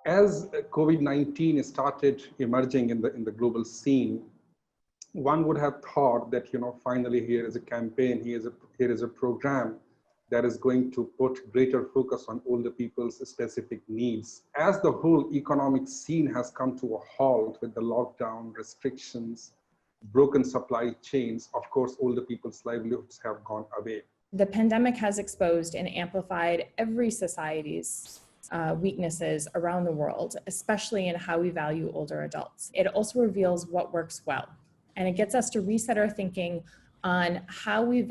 As COVID-19 started emerging in the global scene, one would have thought that, finally here is a campaign, here is a program that is going to put greater focus on older people's specific needs. As the whole economic scene has come to a halt with the lockdown restrictions, broken supply chains, of course, older people's livelihoods have gone away. The pandemic has exposed and amplified every society's weaknesses around the world, especially in how we value older adults. It also reveals what works well, and it gets us to reset our thinking on how we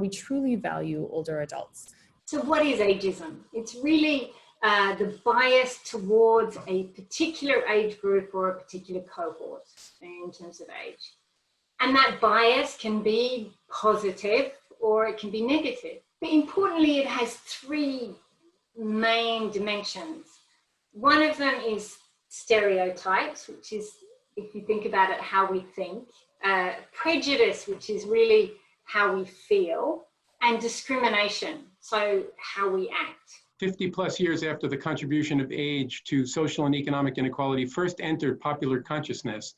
truly value older adults. So what is ageism? It's really the bias towards a particular age group or a particular cohort in terms of age. And that bias can be positive or it can be negative. But importantly, it has three main dimensions. One of them is stereotypes, which is, if you think about it, how we think. Prejudice, which is really how we feel. And discrimination, so how we act. 50 plus years after the contribution of age to social and economic inequality first entered popular consciousness,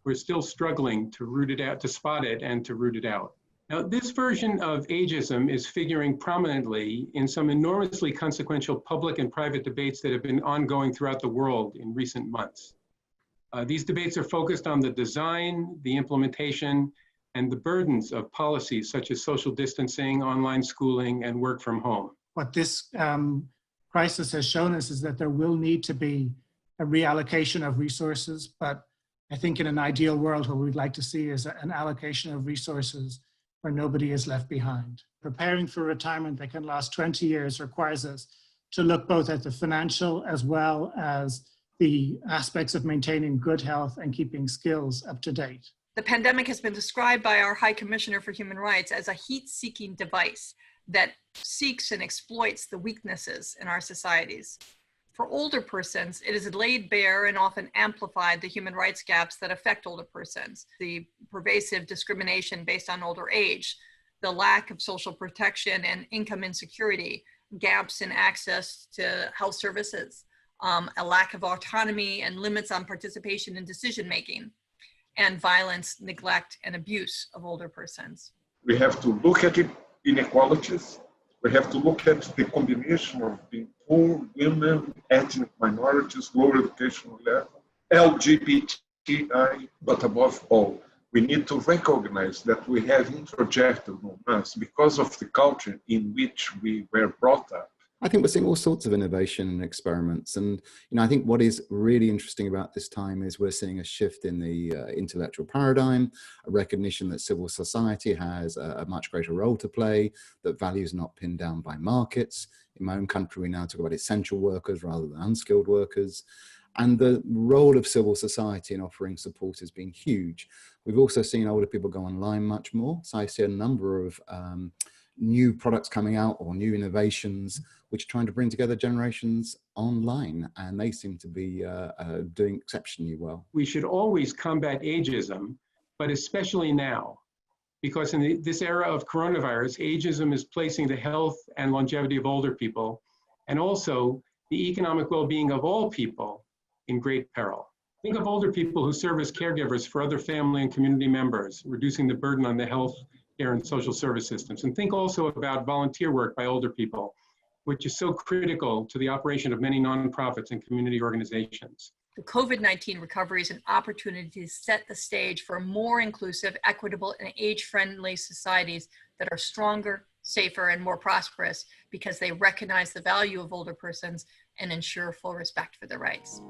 we're still struggling to root it out, to spot it and to root it out. Now, this version of ageism is figuring prominently in some enormously consequential public and private debates that have been ongoing throughout the world in recent months. These debates are focused on the design, the implementation, and the burdens of policies such as social distancing, online schooling, and work from home. What this crisis has shown us is that there will need to be a reallocation of resources, but I think in an ideal world, what we'd like to see is an allocation of resources where nobody is left behind. Preparing for retirement that can last 20 years requires us to look both at the financial as well as the aspects of maintaining good health and keeping skills up to date. The pandemic has been described by our High Commissioner for Human Rights as a heat-seeking device that seeks and exploits the weaknesses in our societies. For older persons, it has laid bare and often amplified the human rights gaps that affect older persons. The pervasive discrimination based on older age, the lack of social protection and income insecurity, gaps in access to health services, a lack of autonomy and limits on participation in decision-making, and violence, neglect, and abuse of older persons. We have to look at inequalities. We have to look at the combination of being poor, women, ethnic minorities, lower educational level, LGBTI, but above all, we need to recognize that we have introjected on us because of the culture in which we were brought up. I think we're seeing all sorts of innovation and experiments. And, I think what is really interesting about this time is we're seeing a shift in the intellectual paradigm, a recognition that civil society has a much greater role to play, that value is not pinned down by markets. In my own country, we now talk about essential workers rather than unskilled workers. And the role of civil society in offering support has been huge. We've also seen older people go online much more. So I see a number of new products coming out or new innovations which are trying to bring together generations online, and they seem to be doing exceptionally well. We should always combat ageism, but especially now, because in this era of coronavirus, ageism is placing the health and longevity of older people, and also the economic well-being of all people in great peril. Think of older people who serve as caregivers for other family and community members, reducing the burden on the health care and social service systems. And think also about volunteer work by older people, which is so critical to the operation of many nonprofits and community organizations. The COVID-19 recovery is an opportunity to set the stage for more inclusive, equitable, and age-friendly societies that are stronger, safer, and more prosperous because they recognize the value of older persons and ensure full respect for their rights.